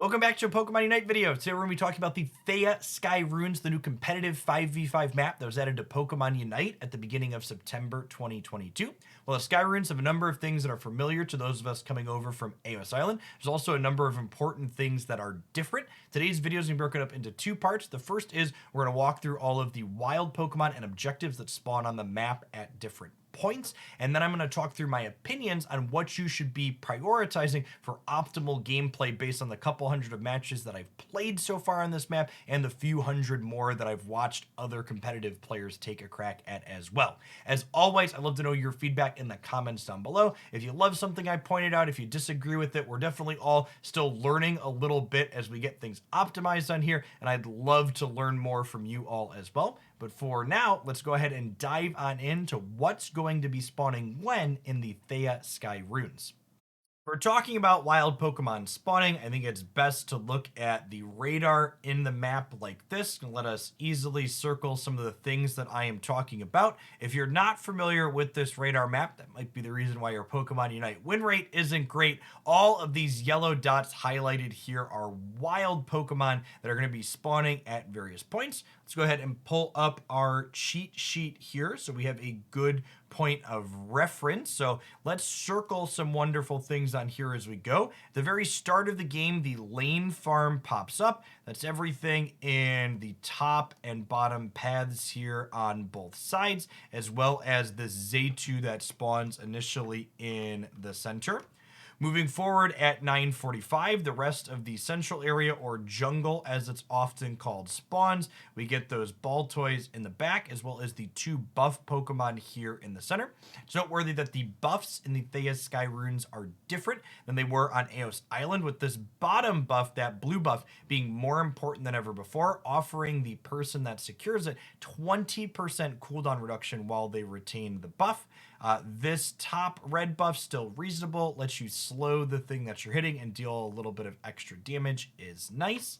Welcome back to a Pokemon Unite video. Today we're going to be talking about the Theia Sky Runes, the new competitive 5v5 map that was added to Pokemon Unite at the beginning of September 2022. Well, the Sky Runes have a number of things that are familiar to those of us coming over from AOS Island. There's also a number of important things that are different. Today's video is going to be broken up into two parts. The first is we're going to walk through all of the wild Pokemon and objectives that spawn on the map at different points, and then I'm going to talk through my opinions on what you should be prioritizing for optimal gameplay based on the couple hundred of matches that I've played so far on this map and the few hundred more that I've watched other competitive players take a crack at as well. As always, I'd love to know your feedback in the comments down below. If you love something I pointed out, if you disagree with it, we're definitely all still learning a little bit as we get things optimized on here, and I'd love to learn more from you all as well. But for now, let's go ahead and dive on into what's going to be spawning when in the Theia Sky Runes. We're talking about wild Pokemon spawning. I think it's best to look at the radar in the map like this and let us easily circle some of the things that I am talking about. If you're not familiar with this radar map, that might be the reason why your Pokemon Unite win rate isn't great. All of these yellow dots highlighted here are wild Pokemon that are going to be spawning at various points. Let's go ahead and pull up our cheat sheet here so we have a good point of reference. So let's circle some wonderful things on here as we go. At the very start of the game, the lane farm pops up. That's everything in the top and bottom paths here on both sides, as well as the Zaytu that spawns initially in the center. Moving forward at 9:45, the rest of the central area, or jungle as it's often called, spawns. We get those ball toys in the back, as well as the two buff Pokemon here in the center. It's noteworthy that the buffs in the Theia Sky Runes are different than they were on Eos Island, with this bottom buff, that blue buff, being more important than ever before, offering the person that secures it 20% cooldown reduction while they retain the buff. This top red buff, still reasonable, lets you slow the thing that you're hitting and deal a little bit of extra damage, is nice.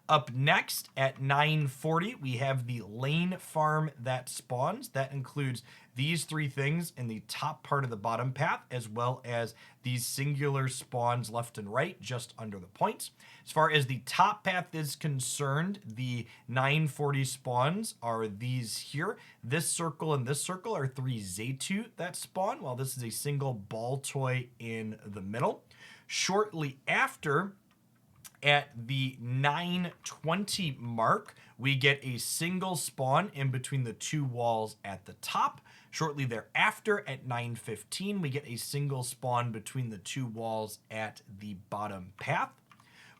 Up next at 9:40, we have the lane farm that spawns. That includes these three things in the top part of the bottom path, as well as these singular spawns left and right just under the points. As far as the top path is concerned, the 9:40 spawns are these here. This circle and this circle are three Zaytu that spawn, while this is a single ball toy in the middle. Shortly after, at the 9:20 mark, we get a single spawn in between the two walls at the top. Shortly thereafter, at 9:15, we get a single spawn between the two walls at the bottom path.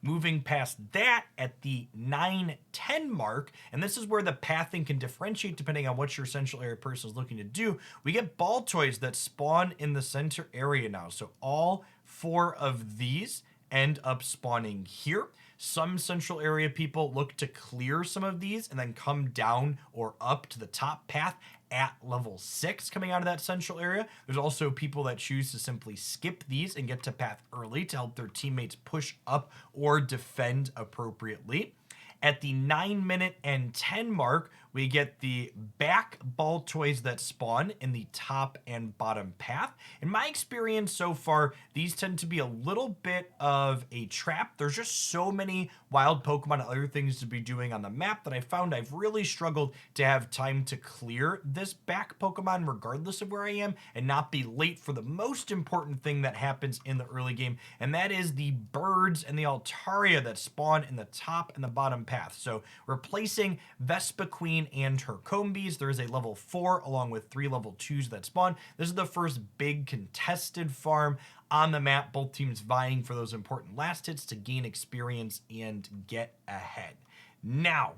Moving past that, at the 9:10 mark, and this is where the pathing can differentiate depending on what your central area person is looking to do, we get ball toys that spawn in the center area now. So all four of these end up spawning here. Some central area people look to clear some of these and then come down or up to the top path at level 6 coming out of that central area. There's also people that choose to simply skip these and get to path early to help their teammates push up or defend appropriately. At the 9-minute and 10 mark, we get the back ball toys that spawn in the top and bottom path. In my experience so far, these tend to be a little bit of a trap. There's just so many wild Pokemon and other things to be doing on the map that I found I've really struggled to have time to clear this back Pokemon regardless of where I am and not be late for the most important thing that happens in the early game, and that is the birds and the Altaria that spawn in the top and the bottom path. So replacing Vespiquen and her Combees, there is a level 4 along with 3 level 2s that spawn. This is the first big contested farm on the map, both teams vying for those important last hits to gain experience and get ahead. Now,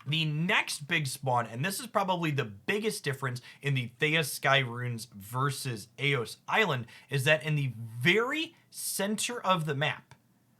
the next big spawn, and this is probably the biggest difference in the Theia Sky Runes versus Eos Island, is that in the very center of the map,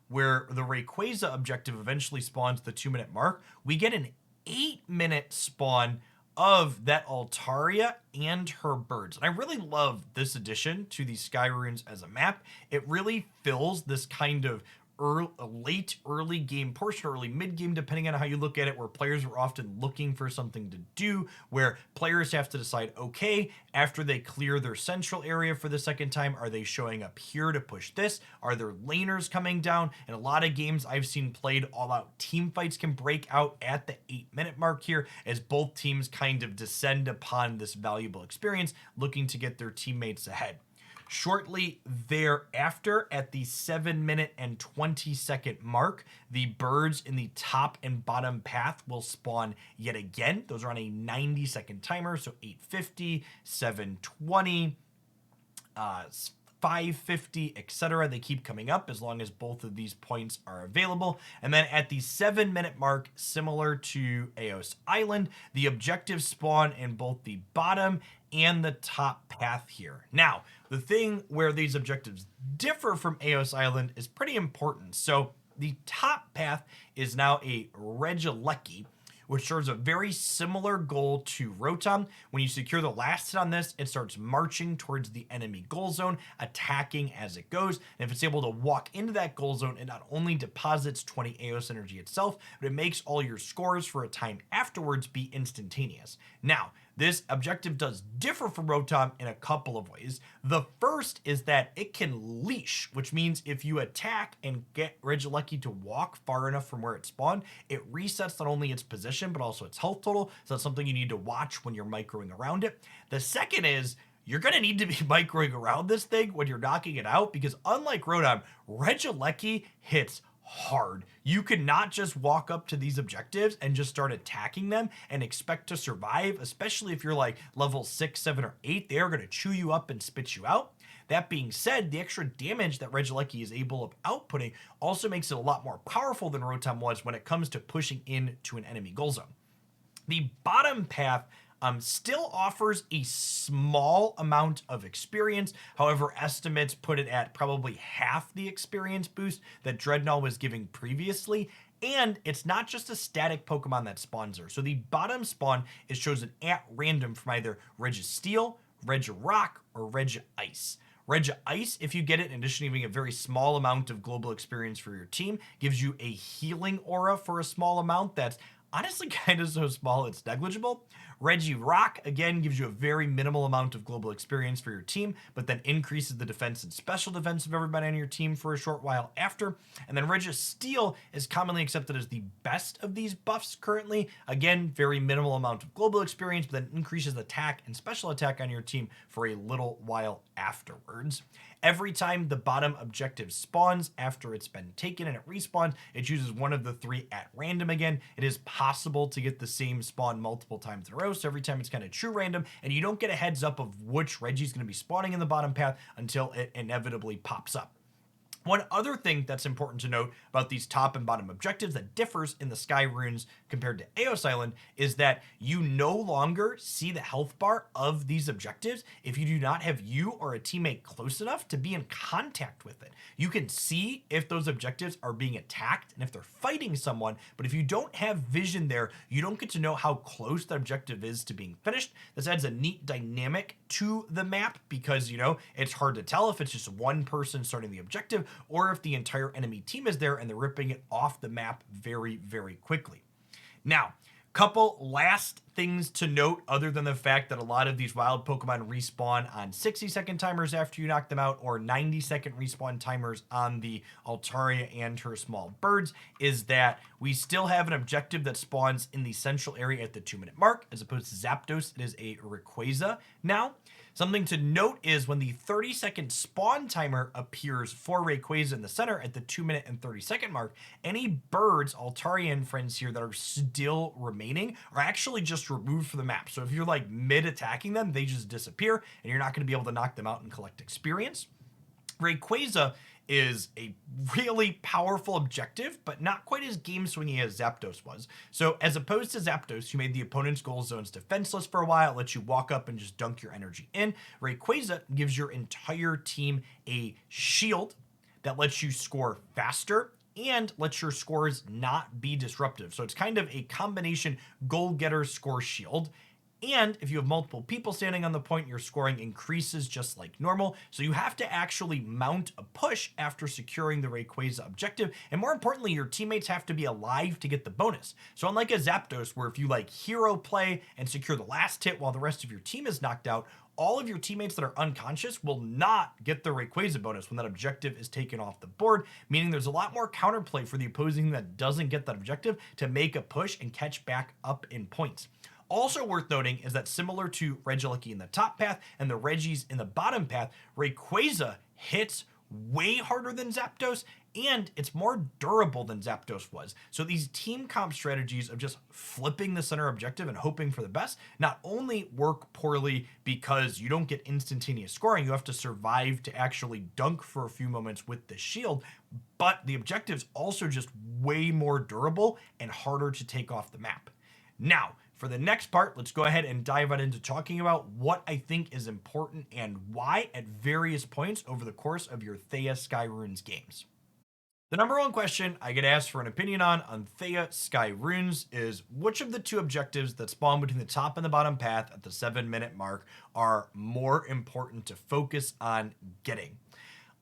where the Rayquaza objective eventually spawns the 2-minute mark, we get an 8-minute spawn of that Altaria and her birds. And I really love this addition to the Sky Runes as a map. It really fills this kind of early game portion, early mid game, depending on how you look at it, where players are often looking for something to do, where players have to decide, okay, after they clear their central area for the second time, are they showing up here to push this? Are there laners coming down? In a lot of games I've seen played, all out team fights can break out at the 8-minute mark here, as both teams kind of descend upon this valuable experience, looking to get their teammates ahead. Shortly thereafter, at the 7-minute and 20-second mark, the birds in the top and bottom path will spawn yet again. Those are on a 90-second timer, so 8:50, 7:20, 5:50, etc. They keep coming up as long as both of these points are available. And then at the 7-minute mark, similar to Eos Island, the objectives spawn in both the bottom and the top path here. Now, the thing where these objectives differ from Eos Island is pretty important. So the top path is now a Regieleki, which serves a very similar goal to Rotom. When you secure the last hit on this, it starts marching towards the enemy goal zone, attacking as it goes. And if it's able to walk into that goal zone, it not only deposits 20 Eos energy itself, but it makes all your scores for a time afterwards be instantaneous. Now, this objective does differ from Rotom in a couple of ways. The first is that it can leash, which means if you attack and get Regieleki to walk far enough from where it spawned, it resets not only its position, but also its health total. So that's something you need to watch when you're microing around it. The second is, you're going to need to be microing around this thing when you're knocking it out, because unlike Rotom, Regieleki hits hard. You cannot just walk up to these objectives and just start attacking them and expect to survive, especially if you're like level 6, 7, or 8. They are going to chew you up and spit you out. That being said, the extra damage that Regieleki is able of outputting also makes it a lot more powerful than Rotom was when it comes to pushing into an enemy goal zone. The bottom path still offers a small amount of experience. However, estimates put it at probably half the experience boost that Dreadnought was giving previously. And it's not just a static Pokemon that spawns there. So the bottom spawn is chosen at random from either Registeel, Regirock, or Regice. Regice, if you get it, in addition to giving a very small amount of global experience for your team, gives you a healing aura for a small amount that's honestly kind of so small it's negligible. Regirock, again, gives you a very minimal amount of global experience for your team, but then increases the defense and special defense of everybody on your team for a short while after. And then Registeel is commonly accepted as the best of these buffs currently. Again, very minimal amount of global experience, but then increases attack and special attack on your team for a little while afterwards. Every time the bottom objective spawns after it's been taken and it respawns, it chooses one of the 3 at random again. It is possible to get the same spawn multiple times in a row, so every time it's kind of true random, and you don't get a heads up of which Regie's going to be spawning in the bottom path until it inevitably pops up. One other thing that's important to note about these top and bottom objectives that differs in the Sky Runes compared to Eos Island is that you no longer see the health bar of these objectives if you do not have you or a teammate close enough to be in contact with it. You can see if those objectives are being attacked and if they're fighting someone, but if you don't have vision there, you don't get to know how close the objective is to being finished. This adds a neat dynamic to the map because, you know, it's hard to tell if it's just one person starting the objective or if the entire enemy team is there and they're ripping it off the map very, very quickly. Now, couple last things to note other than the fact that a lot of these wild Pokemon respawn on 60-second timers after you knock them out or 90-second respawn timers on the Altaria and her small birds is that we still have an objective that spawns in the central area at the 2-minute mark. As opposed to Zapdos, it is a Rayquaza now. Something to note is when the 30-second spawn timer appears for Rayquaza in the center at the 2-minute and 30-second mark, any birds, Altarian friends here that are still remaining are actually just removed from the map. So if you're like mid-attacking them, they just disappear and you're not going to be able to knock them out and collect experience. Rayquaza is a really powerful objective, but not quite as game swingy as Zapdos was. So as opposed to Zapdos, who made the opponent's goal zones defenseless for a while, it lets you walk up and just dunk your energy in. Rayquaza gives your entire team a shield that lets you score faster and lets your scores not be disruptive. So it's kind of a combination goal getter score shield. And if you have multiple people standing on the point, your scoring increases just like normal. So you have to actually mount a push after securing the Rayquaza objective. And more importantly, your teammates have to be alive to get the bonus. So unlike a Zapdos, where if you like hero play and secure the last hit while the rest of your team is knocked out, all of your teammates that are unconscious will not get the Rayquaza bonus when that objective is taken off the board, meaning there's a lot more counterplay for the opposing team that doesn't get that objective to make a push and catch back up in points. Also worth noting is that similar to Regieleki in the top path and the Regis in the bottom path, Rayquaza hits way harder than Zapdos, and it's more durable than Zapdos was. So these team comp strategies of just flipping the center objective and hoping for the best not only work poorly because you don't get instantaneous scoring, you have to survive to actually dunk for a few moments with the shield, but the objective's also just way more durable and harder to take off the map. Now, for the next part, let's go ahead and dive right into talking about what I think is important and why at various points over the course of your Theia Sky Runes games. The number one question I get asked for an opinion on Theia Sky Runes is which of the two objectives that spawn between the top and the bottom path at the 7-minute mark are more important to focus on getting.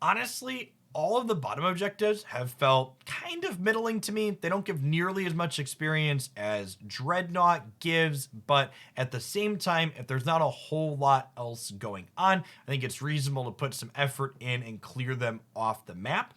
Honestly, all of the bottom objectives have felt kind of middling to me. They don't give nearly as much experience as Dreadnought gives, but at the same time, if there's not a whole lot else going on, I think it's reasonable to put some effort in and clear them off the map.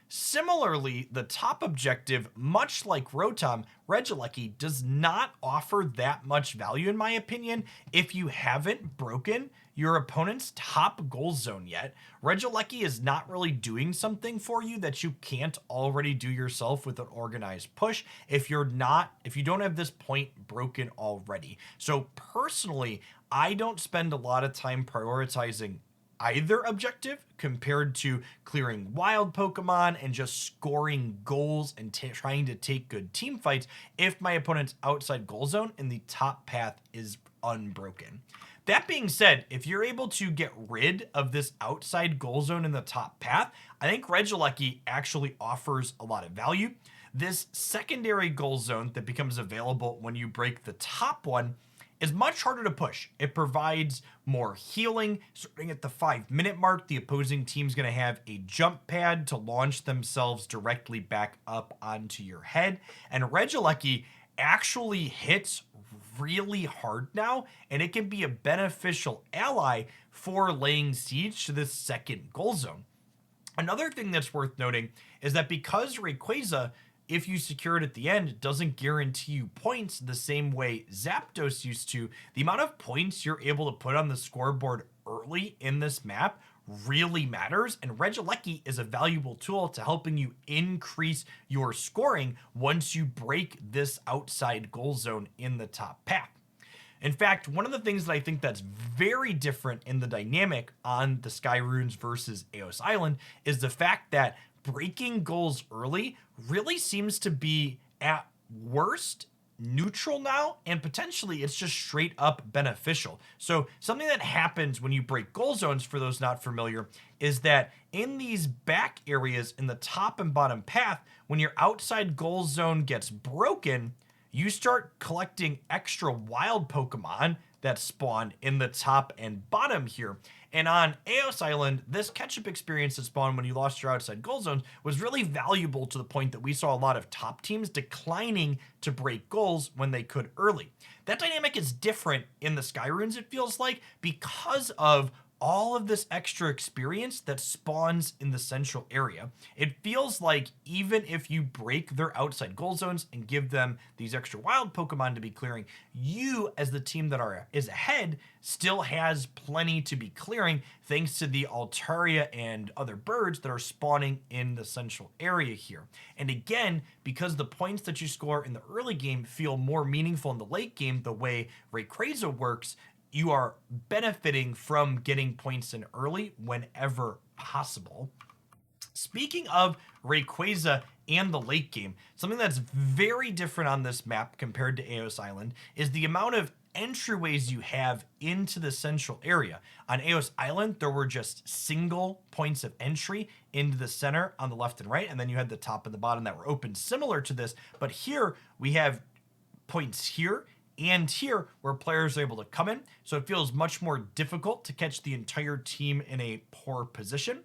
Similarly, the top objective, much like Rotom, Regieleki, does not offer that much value in my opinion if you haven't broken your opponent's top goal zone yet. Regieleki is not really doing something for you that you can't already do yourself with an organized push if you don't have this point broken already. So personally, I don't spend a lot of time prioritizing either objective compared to clearing wild Pokemon and just scoring goals and trying to take good team fights if my opponent's outside goal zone in the top path is unbroken. That being said, if you're able to get rid of this outside goal zone in the top path, I think Regieleki actually offers a lot of value. This secondary goal zone that becomes available when you break the top one is much harder to push. It provides more healing. Starting at the 5-minute mark, the opposing team's going to have a jump pad to launch themselves directly back up onto your head. And Regieleki actually hits really hard now, and it can be a beneficial ally for laying siege to this second goal zone. Another thing that's worth noting is that because Rayquaza, if you secure it at the end, doesn't guarantee you points the same way Zapdos used to, the amount of points you're able to put on the scoreboard early in this map really matters, and Regieleki is a valuable tool to helping you increase your scoring once you break this outside goal zone in the top path. In fact, one of the things that I think that's very different in the dynamic on the Sky Runes versus Eos Island is the fact that breaking goals early really seems to be at worst neutral now, and potentially it's just straight up beneficial. So something that happens when you break goal zones, for those not familiar, is that in these back areas in the top and bottom path, when your outside goal zone gets broken, you start collecting extra wild Pokemon that spawn in the top and bottom here. And on Eos Island, this catch-up experience that spawned when you lost your outside goal zones was really valuable to the point that we saw a lot of top teams declining to break goals when they could early. That dynamic is different in the Sky Runes, it feels like, because of all of this extra experience that spawns in the central area. It feels like even if you break their outside goal zones and give them these extra wild Pokemon to be clearing, you as the team that is ahead still has plenty to be clearing thanks to the Altaria and other birds that are spawning in the central area here. And again, because the points that you score in the early game feel more meaningful in the late game, the way Rayquaza works, you are benefiting from getting points in early whenever possible. Speaking of Rayquaza and the late game, something that's very different on this map compared to Eos Island is the amount of entryways you have into the central area. On Eos Island, there were just single points of entry into the center on the left and right, and then you had the top and the bottom that were open similar to this, but here we have points here and here where players are able to come in. So it feels much more difficult to catch the entire team in a poor position.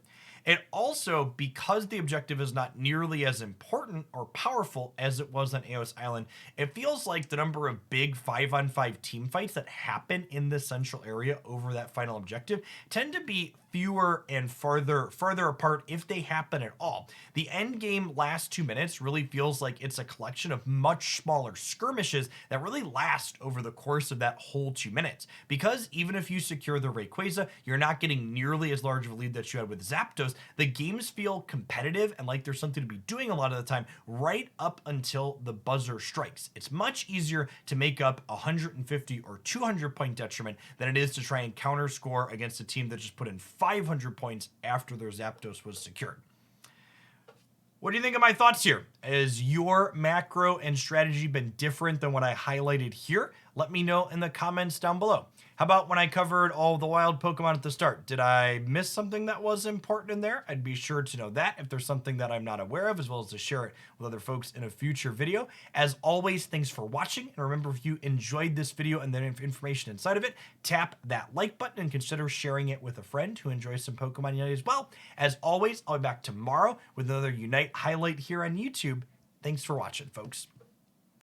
It also, because the objective is not nearly as important or powerful as it was on Eos Island, it feels like the number of big 5-on-5 team fights that happen in the central area over that final objective tend to be fewer and farther apart if they happen at all. The end game last 2 minutes really feels like it's a collection of much smaller skirmishes that really last over the course of that whole 2 minutes. Because even if you secure the Rayquaza, you're not getting nearly as large of a lead that you had with Zapdos. The games feel competitive and like there's something to be doing a lot of the time right up until the buzzer strikes. It's much easier to make up 150 or 200 point detriment than it is to try and counter score against a team that just put in 500 points after their Zapdos was secured. What do you think of my thoughts here? Has your macro and strategy been different than what I highlighted here? Let me know in the comments down below. How about when I covered all the wild Pokemon at the start? Did I miss something that was important in there? I'd be sure to know that if there's something that I'm not aware of, as well as to share it with other folks in a future video. As always, thanks for watching. And remember, if you enjoyed this video and the information inside of it, tap that like button and consider sharing it with a friend who enjoys some Pokemon Unite as well. As always, I'll be back tomorrow with another Unite highlight here on YouTube. Thanks for watching, folks.